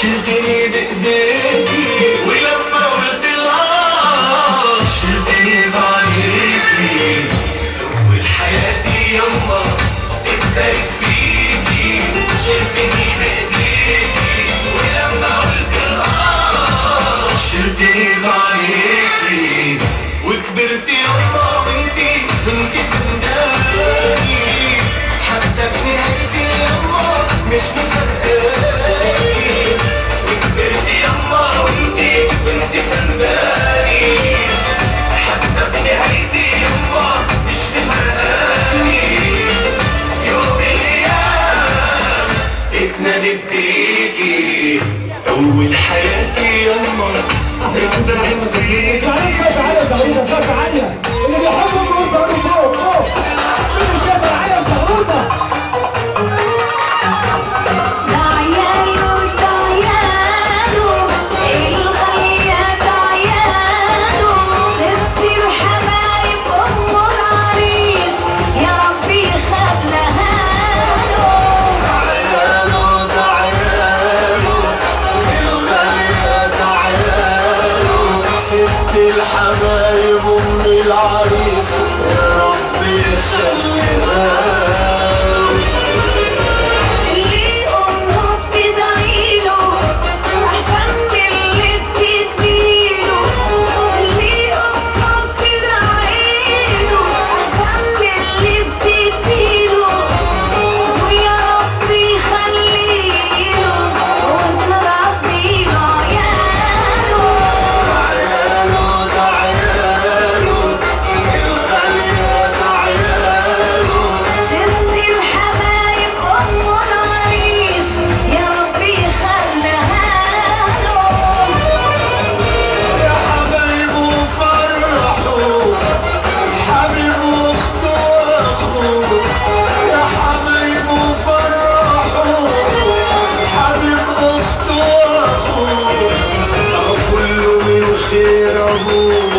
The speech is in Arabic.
شلتني بايديكي ولما قلت لها شلتني بعينيكي. اول حياتي يما ابتدت فيكي، شلتني بايديكي ولما قلت لها شلتني بعينيكي. وكبرت يما وانتي سنداني، حتى في نهايتي يما مش مفرقاني. وكبرت يما وانتي سنداني، حتى في نهايتي يما مش مفرقاني. يوم الايام اتنادت بيكي اول حياتي يما ابتدت فيكي. اللي بيحبوا يقولوا فوق فوق اللي شاف العالم سعودة. الحبايب ام العريس يا رب يخليها. اللي امه بتدعيله احسن من اللي بتديله. اللي امه بتدعيله احسن من اللي بتديله. ويا رب يخليله وتربي له عياله. خير ابوه